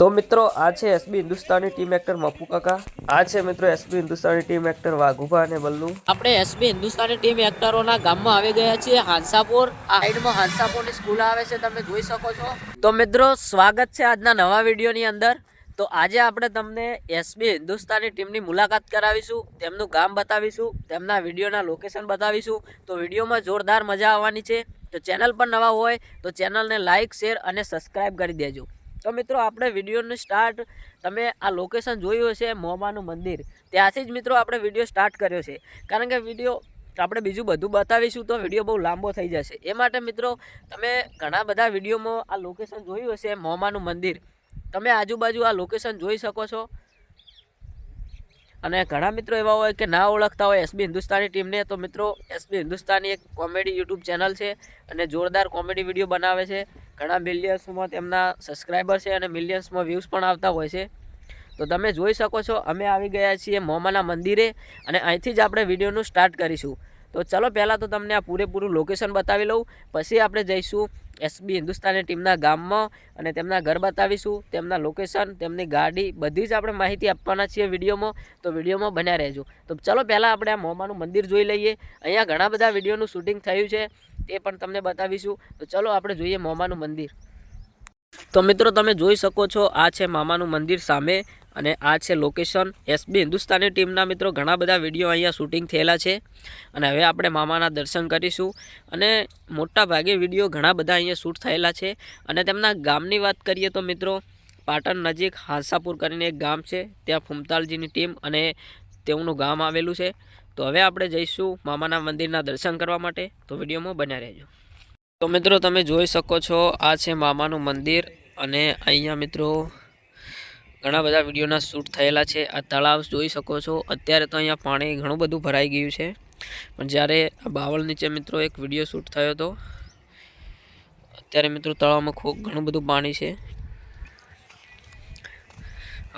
તો મિત્રો આ છે SB Hindustani team actor Mafu Kaka, આ છે મિત્રો SB Hindustani team actor Vaghubha અને બલ્લુ. આપણે એસબી હિન્દુસ્તાની ટીમ એક્ટરોના ગામમાં આવી ગયા છીએ હાંસાપુર. આ સાઈડમાં હાંસાપુરની સ્કૂલ આવે છે, તમે જોઈ શકો છો. તો મિત્રો સ્વાગત છે આજના નવા વિડીયોની અંદર. તો આજે આપણે તમને એસબી હિન્દુસ્તાની ટીમની મુલાકાત કરાવીશું, તેમનું ગામ બતાવીશું, તેમના વિડીયોના લોકેશન બતાવીશું. તો વિડીયોમાં જોરદાર મજા આવવાની છે. તો ચેનલ પર નવા હોય તો ચેનલને લાઇક, શેર અને સબસ્ક્રાઈબ કરી દેજો. તો મિત્રો આપણે વિડીયોનું સ્ટાર્ટ, તમે આ લોકેશન જોયું હશે મોમાનું મંદિર, ત્યાંથી જ મિત્રો આપણે વિડીયો સ્ટાર્ટ કર્યો છે. કારણ કે વિડીયો આપણે બીજું બધું બતાવીશું તો વિડીયો બહુ લાંબો થઈ જશે. એ માટે મિત્રો તમે ઘણા બધા વિડીયોમાં આ લોકેશન જોયું હશે મોમાનું મંદિર, તમે આજુબાજુ આ લોકેશન જોઈ શકો છો. અને ઘણા મિત્રો એવા હોય કે ના ઓળખતા હોય એસબી હિન્દુસ્તાની ટીમને, તો મિત્રો એસબી હિન્દુસ્તાની એક કોમેડી યુટ્યુબ ચેનલ છે અને જોરદાર કોમેડી વિડીયો બનાવે છે. ઘણા મિલિયન્સમાં તેમના સબસ્ક્રાઈબર છે અને મિલિયન્સમાં વ્યૂઝ પણ આવતા હોય છે. તો તમે જોઈ શકો છો અમે આવી ગયા છીએ મોમાના મંદિરે અને અહીંથી જ આપણે વિડીયોનું સ્ટાર્ટ કરીશું. તો ચલો પહેલાં તો તમને આ પૂરેપૂરું લોકેશન બતાવી લઉં, પછી આપણે જઈશું એસબી હિન્દુસ્તાની ટીમના ગામમાં અને તેમના ઘર બતાવીશું, તેમના લોકેશન, તેમની ગાડી, બધી જ આપણે માહિતી આપવાના છીએ વિડીયોમાં. તો વિડીયોમાં બન્યા રહેજો. તો ચલો પહેલાં આપણે આ મોમાનું મંદિર જોઈ લઈએ. અહીંયા ઘણા બધા વિડીયોનું શૂટિંગ થયું છે, તે પણ તમને બતાવીશું. તો ચલો આપણે જોઈએ મોમાનું મંદિર. તો મિત્રો તમે જોઈ શકો છો આ છે મામાનું મંદિર સામે અને આ છે લોકેશન. એસબી હિન્દુસ્તાની ટીમના મિત્રો ઘણા બધા વિડીયો અહીંયા શૂટિંગ થયેલા છે અને હવે આપણે મામાના દર્શન કરીશું. અને મોટા ભાગે વિડીયો ઘણા બધા અહીંયા શૂટ થયેલા છે. અને તેમના ગામની વાત કરીએ તો મિત્રો પાટણ નજીક હાંસાપુર કરીને એક ગામ છે, ત્યાં ફૂમતાલજીની ટીમ અને તેમનું ગામ આવેલું છે. તો હવે આપણે જઈશું મામાના મંદિરના દર્શન કરવા માટે. તો વિડીયોમાં બન્યા રહેજો. તો મિત્રો તમે જોઈ શકો છો આ છે મામાનું મંદિર અને અહીંયા મિત્રો ઘણા બધા વિડીયોના શૂટ થયેલા છે. આ તળાવ જોઈ શકો છો. અત્યારે તો અહીંયા પાણી ઘણું બધું ભરાઈ ગયું છે, પણ જ્યારે આ બાવળ નીચે મિત્રો એક વિડીયો શૂટ થયો હતો, અત્યારે મિત્રો તળાવમાં ખૂબ ઘણું બધું પાણી છે.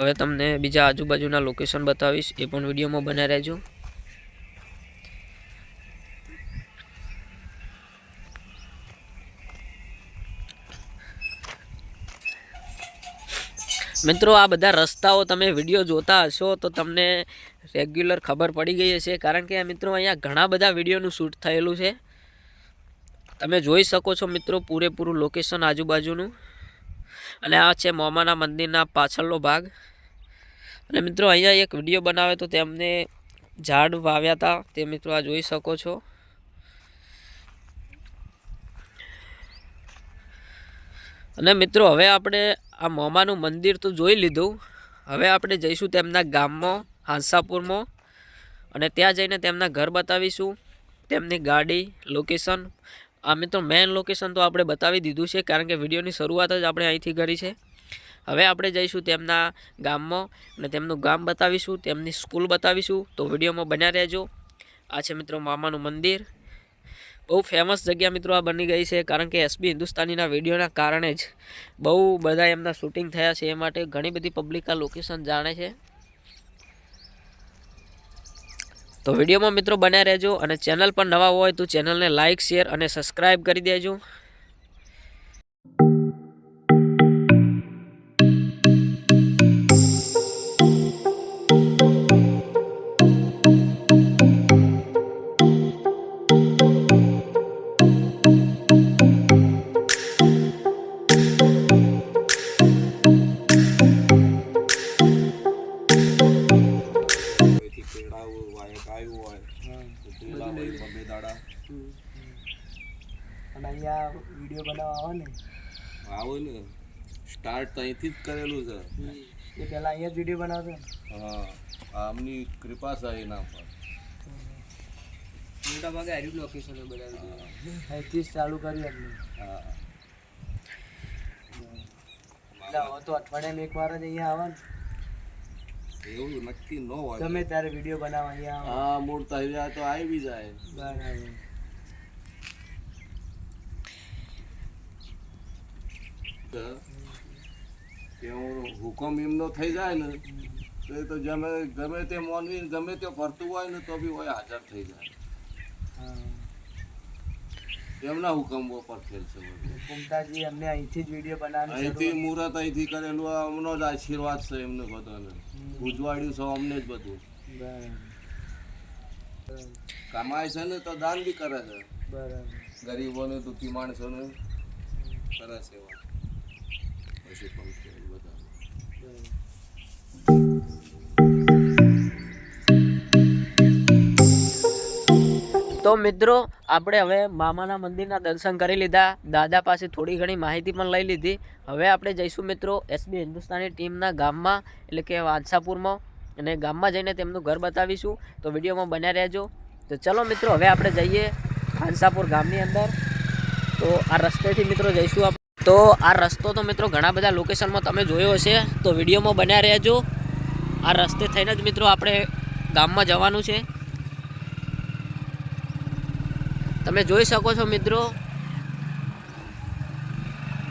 હવે તમને બીજા આજુબાજુના લોકેશન બતાવીશ, એ પણ વિડીયોમાં બન્યા રહેજો. મિત્રો આ બધા રસ્તાઓ તમે વિડીયો જોતા હશો તો તમને રેગ્યુલર ખબર પડી ગઈ હશે, કારણ કે મિત્રો અહીંયા ઘણા બધા વિડીયોનું શૂટ થયેલું છે. તમે જોઈ શકો છો મિત્રો પૂરેપૂરું લોકેશન આજુબાજુનું. અને આ છે મોમાના મંદિરના પાછળનો ભાગ. અને મિત્રો અહીંયા એક વિડીયો બનાવે તો તેમને ઝાડ વાવ્યા હતા, તે મિત્રો આ જોઈ શકો છો. અને મિત્રો હવે આપણે આ મોમાનું મંદિર તો જોઈ લીધું, હવે આપણે જઈશું તેમના ગામમાં હાંસાપુરમાં અને ત્યાં જઈને તેમના ઘર બતાવીશું, તેમની ગાડી, લોકેશન. આ મિત્રો મેઇન લોકેશન તો આપણે બતાવી દીધું છે, કારણ કે વિડીયોની શરૂઆત જ આપણે અહીંથી કરી છે. હવે આપણે જઈશું તેમના ગામમાં અને તેમનું ગામ બતાવીશું, તેમની સ્કૂલ બતાવીશું. તો વિડીયોમાં બન્યા રહેજો. આ છે મિત્રો મામાનું મંદિર. બહુ ફેમસ જગ્યા મિત્રો આ બની ગઈ છે, કારણ કે એસબી હિન્દુસ્તાનીના વિડીયોના કારણે જ બહુ બધા એમના શૂટિંગ થયા છે. એ માટે ઘણી બધી પબ્લિક આ લોકેશન જાણે છે. તો વિડીયોમાં મિત્રો બન્યા રહેજો અને ચેનલ પર નવા હોય તો ચેનલને લાઇક, શેર અને સબસ્ક્રાઈબ કરી દેજો. અને અહીંયા વિડીયો બનાવવા આવે ને સ્ટાર્ટ તો અહીંથી જ કરેલું છે. એ પહેલાં અહીંયા જ વિડીયો બનાવતો ને. હા, આમની કૃપા છે એના પર. મોટા ભાગે હાર્યું લોકેશન બધા અહીંથી જ ચાલુ કર્યું એમને. હા, એટલે તો અઠવાડિયામાં એક વાર જ અહીંયા આવે ને, એવું નક્કી ન હોય. ગમે ત્યારે વિડીયો બનાવવા અહીંયા આવે. હા, મૂળ તહેવાર તો આવી જાય. બરાબર. કે હુકમ એમનો થઈ જાય ને તો ગમે તે મોનવી ગમે તે ફરતું હોય ને તો બી હોય હાજર થઈ જાય. એમના હુકમ પર થયેલ છે બધું. કુમતાજી અમને અહીંથી જ વિડીયો બનાવવાની અહીંથી શરૂઆત. મુહૂર્ત અહીંથી કરેલું આ અમનો જ આશીર્વાદ છે એમને બધાને ઉજવાડ્યું છે અમને જ બધું. બરાબર. કમાય છે ને તો દાન બી કરે છે બરાબર. ગરીબોને દુઃખી માણસોને કરે સેવા પશુ પંખી બધા. તો મિત્રો આપણે હવે મામાના મંદિરના દર્શન કરી લીધા, દાદા પાસે થોડી ઘણી માહિતી પણ લઈ લીધી. હવે આપણે જઈશું મિત્રો એસબી હિન્દુસ્તાની ટીમના ગામમાં, એટલે કે વાંસાપુરમાં, અને ગામમાં જઈને તેમનું ઘર બતાવીશું. તો વિડીયોમાં બન્યા રહેજો. તો ચલો મિત્રો હવે આપણે જઈએ વાંસાપુર ગામની અંદર. તો આ રસ્તેથી મિત્રો જઈશું આપણે. તો આ રસ્તો તો મિત્રો ઘણા બધા લોકેશનમાં તમે જોયો હશે, તો વિડીયોમાં બન્યા રહેજો. આ રસ્તે થઈને જ મિત્રો આપણે ગામમાં જવાનું છે. તમે જોઈ શકો છો મિત્રો.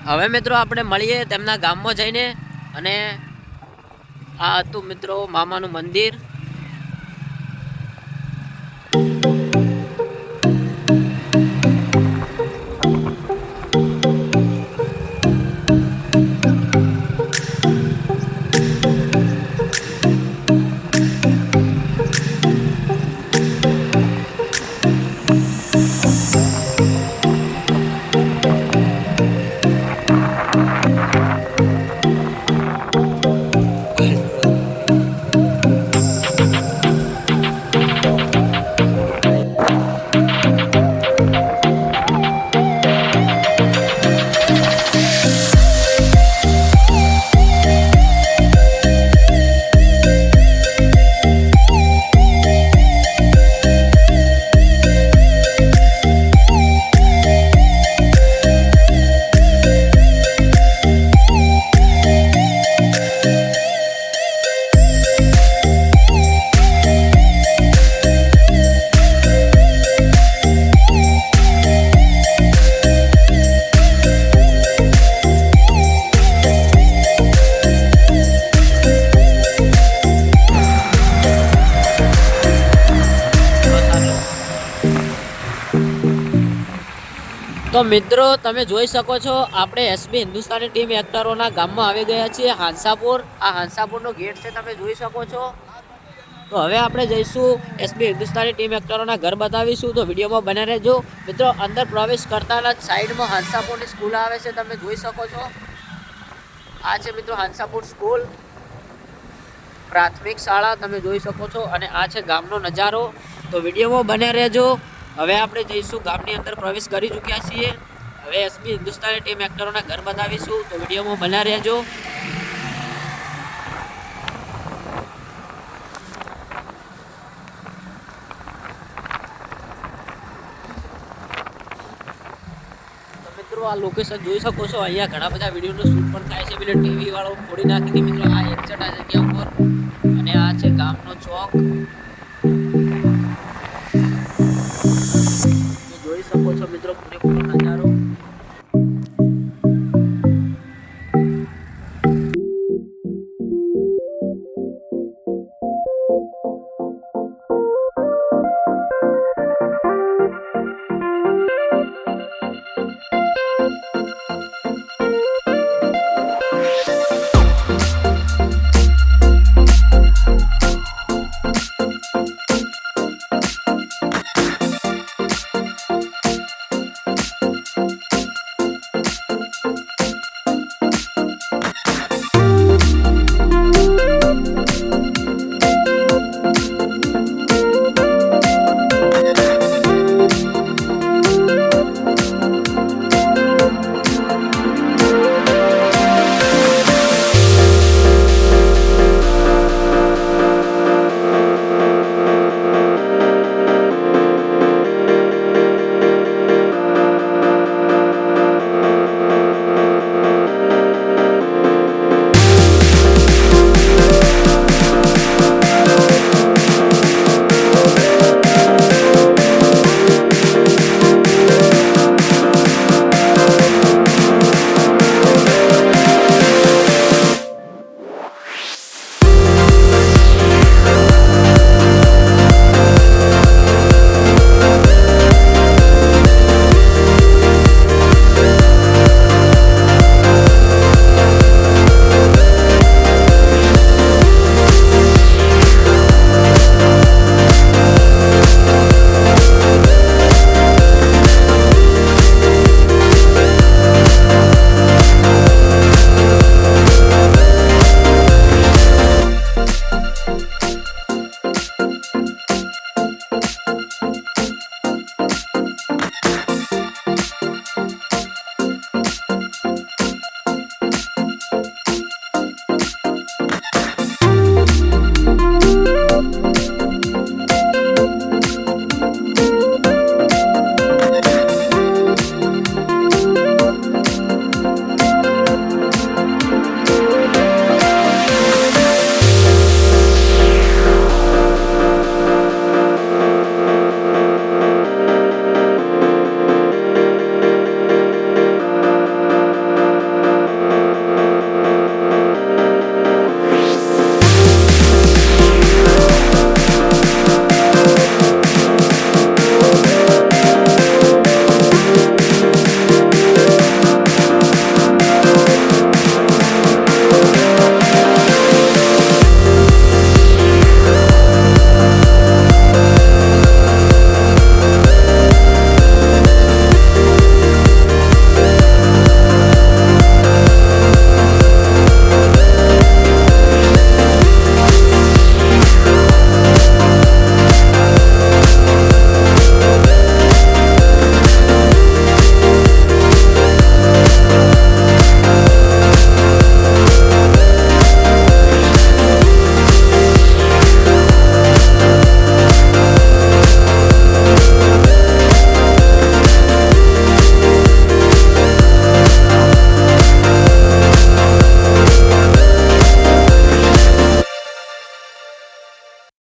હવે મિત્રો આપણે મળીએ તેમના ગામમાં જઈને. અને આ હતું મિત્રો મામાનું મંદિર. તો મિત્રો તમે જોઈ શકો છો આપણે એસબી હિન્દુસ્તાની ટીમ એક્ટરોના ગામમાં આવી ગયા છીએ હાંસાપુર. આ હાંસાપુરનો ગેટ છે, તમે જોઈ શકો છો. તો હવે આપણે જઈશું એસબી હિન્દુસ્તાની ટીમ એક્ટરોના ઘર બતાવીશું. તો વિડીયોમાં બને રહેજો મિત્રો. અંદર પ્રવેશ કરતાના સાઈડમાં હાંસાપુરની સ્કૂલ આવે છે, તમે જોઈ શકો છો. આ છે મિત્રો હાંસાપુર સ્કૂલ, પ્રાથમિક શાળા, તમે જોઈ શકો છો. અને આ છે ગામનો નજારો. તો વિડીયોમાં બને રહેજો. હવે આપણે જઈશું ગામની અંદર, પ્રવેશ કરી ચૂક્યા છીએ. હવે એસબી હિન્દુસ્તાની ટીમ એક્ટરોના ઘર બતાવીશું. તો વિડીયોમાં બન્યા રહેજો. તો મિત્રો આ લોકેશન જોઈ શકો છો. અહીંયા ઘણા બધા વિડીયોનું શૂટ પણ થાય છે. પેલો ટીવી વાળો ફોડી નાખી હતી મિત્રો આ એક્ઝેક્ટ આ જગ્યા ઉપર. અને આ છે ગામનો ચોક. જોઈ શકો છો મિત્રો પૂરેપૂરો